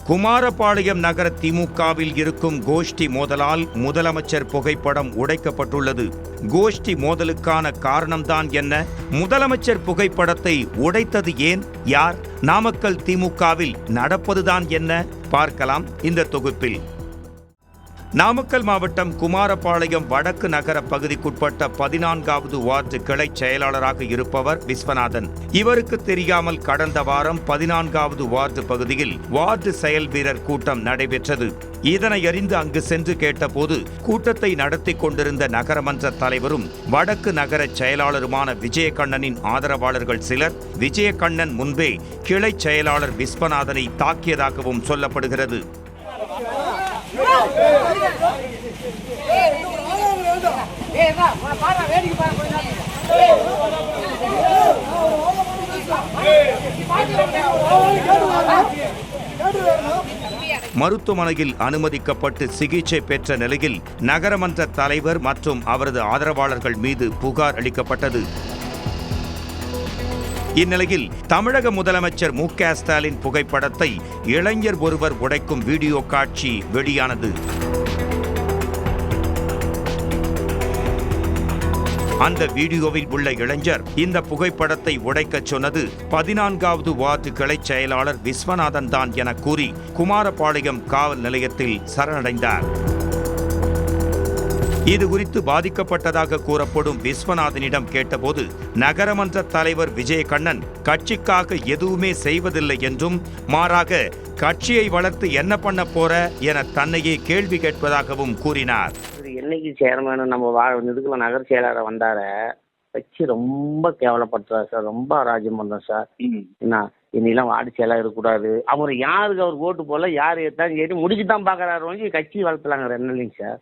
குமாரபாளையம் நகர திமுகவில் இருக்கும் கோஷ்டி மோதலால் முதலமைச்சர் புகைப்படம் உடைக்கப்பட்டுள்ளது. கோஷ்டி மோதலுக்கான காரணம்தான் என்ன? முதலமைச்சர் புகைப்படத்தை உடைத்தது ஏன்? யார்? நாமக்கல் திமுகவில் நடப்பதுதான் என்ன? பார்க்கலாம் இந்த தொகுப்பில். நாமக்கல் மாவட்டம் குமாரபாளையம் வடக்கு நகர பகுதிக்குட்பட்ட 14வது வார்டு கிளை செயலாளராக இருப்பவர் விஸ்வநாதன். இவருக்கு தெரியாமல் கடந்த வாரம் 14வது வார்டு பகுதியில் வார்டு செயல் வீரர் கூட்டம் நடைபெற்றது. இதனை அறிந்து அங்கு சென்று கேட்டபோது கூட்டத்தை நடத்தி கொண்டிருந்த நகரமன்ற தலைவரும் வடக்கு நகர செயலாளருமான விஜயகண்ணனின் ஆதரவாளர்கள் சிலர் விஜயகண்ணன் முன்பே கிளை செயலாளர் விஸ்வநாதனை தாக்கியதாகவும் சொல்லப்படுகிறது. மருத்துவமனையில் அனுமதிக்கப்பட்டு சிகிச்சை பெற்ற நிலையில் நகரமன்ற தலைவர் மற்றும் அவரது ஆதரவாளர்கள் மீது புகார் அளிக்கப்பட்டது. இந்நிலையில் தமிழக முதலமைச்சர் மு.க. ஸ்டாலின் புகைப்படத்தை இளைஞர் ஒருவர் உடைக்கும் வீடியோ காட்சி வெளியானது. அந்த வீடியோவில் உள்ள இளைஞர் இந்த புகைப்படத்தை உடைக்கச் சொன்னது 14வது வார்டு கிளை செயலாளர் விஸ்வநாதன் தான் என கூறி குமாரபாளையம் காவல் நிலையத்தில் சரணடைந்தார். இது குறித்து பாதிக்கப்பட்டதாக கூறப்படும் விஸ்வநாதனிடம் கேட்டபோது நகரமன்ற தலைவர் விஜயகண்ணன் கட்சிக்காக எதுவுமே செய்வதில்லை என்றும் மாறாக கட்சியை வளர்த்து என்ன பண்ண போற என தன்னையே கேள்வி கேட்பதாகவும் கூறினார். என்னைக்கு சேர்மேனு நம்ம இதுக்குள்ள நகர செயலாளர் வந்தார கட்சி ரொம்ப கேவலப்படுத்துறாரு சார், ரொம்ப அராஜ்யம் பண்றேன் சார். என்ன இன்னெல்லாம் வார்டு செயலாளர் இருக்கக்கூடாது, அவர் யாருக்கு அவர் ஓட்டு போல யார் ஏத்தாலும் சரி முடிச்சுதான் பாக்குறாரு, கட்சி வளர்த்தலாங்க என்ன இல்லைங்க சார்.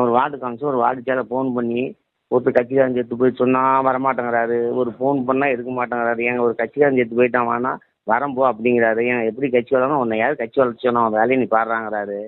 ஒரு வார்டு காமிச்சு ஒரு வார்டு செயலாளர் போன் பண்ணி ஒருத்தர் கட்சிக்காரன் சேர்த்து போய் சொன்னா வரமாட்டேங்கிறாரு, ஒரு போன் பண்ணா எடுக்க மாட்டேங்கிறாரு, ஏங்க ஒரு கட்சிக்காரன் சேர்த்து போயிட்டான் வானா வரம்போ அப்படிங்கிறாரு, ஏன் எப்படி கட்சி வளரணும் உன்னை யாரும் கட்சி வளர்ச்சோனோ வேலையை நீ பாடுறாங்கிறாரு.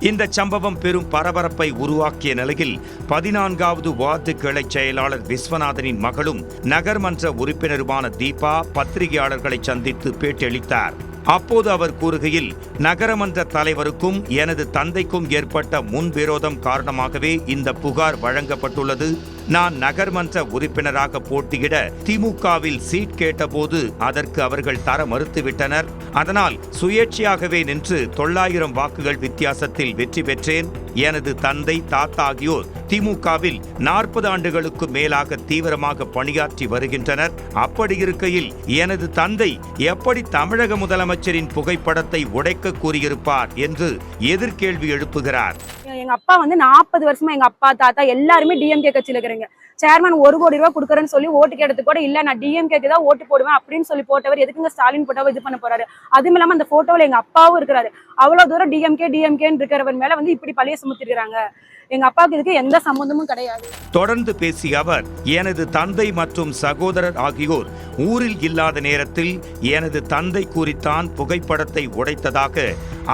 இந்த சம்பவம் பெரும் பரபரப்பை உருவாக்கிய நிலையில் 14வது வார்டு கிளை செயலாளர் விஸ்வநாதனின் மகளும் நகர்மன்ற உறுப்பினருமான தீபா பத்திரிகையாளர்களை சந்தித்து பேட்டியளித்தார். அப்போது அவர் கூறுகையில், நகரமன்ற தலைவருக்கும் எனது தந்தைக்கும் ஏற்பட்ட முன்விரோதம் காரணமாகவே இந்த புகார் வழங்கப்பட்டுள்ளது. நான் நகர்மன்ற உறுப்பினராக போட்டியிட திமுகவில் சீட் கேட்டபோது அதற்கு அவர்கள் தர மறுத்துவிட்டனர். அதனால் சுயேட்சையாகவே நின்று 900 வாக்குகள் வித்தியாசத்தில் வெற்றி பெற்றேன். எனது தந்தை தாத்தா ஆகியோர் திமுகவில் 40 ஆண்டுகளுக்கு மேலாக தீவிரமாக பணியாற்றி வருகின்றனர். அப்படி இருக்கையில் எனது தந்தை எப்படி தமிழக முதலமைச்சரின் புகைப்படத்தை உடைக்க கூறியிருப்பார் என்று எதிர்கேள்வி எழுப்புகிறார். எங்க அப்பா 40 வருஷமா எங்க அப்பா தாத்தா எல்லாருமே டிஎம்கே கட்சியில இருக்கிறாங்க. சேர்மன் 1 கோடி ரூபாய் கொடுக்குறேன்னு சொல்லி ஓட்டு கேட்டது கூட இல்ல, நான் டிஎம்கேக்கு தான் ஓட்டு போடுவேன் அப்படின்னு சொல்லி போட்டவர் எதுக்குங்க ஸ்டாலின் போட்டவர் இது பண்ண போறாரு? அதுவும் இல்லாம அந்த போட்டோவில் எங்க அப்பாவும் இருக்கிறாரு. அவ்வளவு தூரம் டிஎம்கேன்னு இருக்கிறவர் மேல இப்படி பழிய சுமத்திருக்கிறாங்க. எங்க அப்பாவுக்கு இதுக்கு எந்த சம்பந்தமும் கிடையாது. தொடர்ந்து பேசிய அவர், எனது தந்தை மற்றும் சகோதரர் ஆகியோர் ஊரில் இல்லாத நேரத்தில் எனது தந்தை குறித்தான் புகைப்படத்தை உடைத்ததாக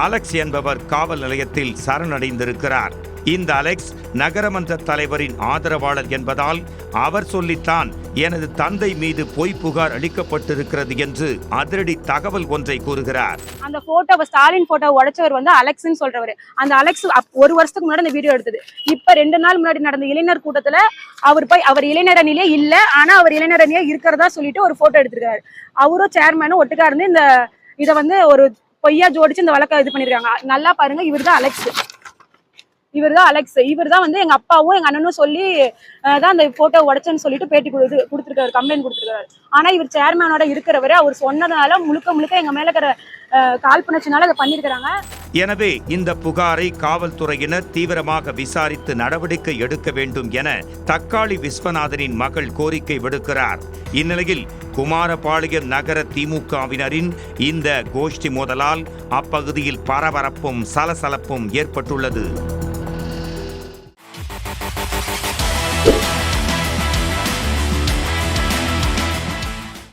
அலெக்ஸ் என்பவர் காவல் நிலையத்தில் சரணடைந்திருக்கிறார். இந்த அலெக்ஸ் நகரமன்ற தலைவரின் ஆதரவாளர் என்பதால் அவர் சொல்லித்தான் எனது தந்தை மீது பொய் புகார் அளிக்கப்பட்டிருக்கிறது என்று அதிரடி தகவல் ஒன்றை கூறுகிறார். அந்த போட்டோ ஸ்டாலின் போட்டோ உடைச்சவர் அலெக்ஸ்ன்னு சொல்றவர். அந்த அலெக்ஸ் 1 வருஷத்துக்கு முன்னாடி அந்த வீடியோ எடுத்தது. இப்ப 2 நாள் முன்னாடி நடந்த இளைஞர் கூட்டத்துல அவர் இளைஞர் அணிலே இல்ல, ஆனா அவர் இளைஞர் அணியே இருக்கிறதா சொல்லிட்டு ஒரு போட்டோ எடுத்திருக்காரு. அவரும் சேர்மேனும் ஒட்டுக்கா இருந்து இந்த இதை ஒரு பொய்யா ஜோடிச்சு இந்த வழக்கை இது பண்ணிருக்காங்க. நல்லா பாருங்க, இவர்தான் அலெக்ஸ். இவர் தான் எங்க அப்பாவும் எங்க அண்ணனும் சொல்லி தான் அந்த போட்டோ உடைச்சேன்னு சொல்லிட்டு பேட்டி கொடுத்துருக்காரு, கம்ப்ளைண்ட் கொடுத்துருக்காரு. ஆனா இவர் சேர்மேனோட இருக்கிறவரு அவர் சொன்னதுனால முழுக்க எங்க மேல இருக்கிற காழ்ப்புணர்ச்சினால அதை பண்ணிருக்கிறாங்க. எனவே இந்த புகாரை காவல்துறையினர் தீவிரமாக விசாரித்து நடவடிக்கை எடுக்க வேண்டும் என தக்காளி விஸ்வநாதனின் மகள் கோரிக்கை விடுக்கிறார். இந்நிலையில் குமாரபாளையம் நகர திமுகவினரின் இந்த கோஷ்டி மோதலால் அப்பகுதியில் பரபரப்பும் சலசலப்பும் ஏற்பட்டுள்ளது.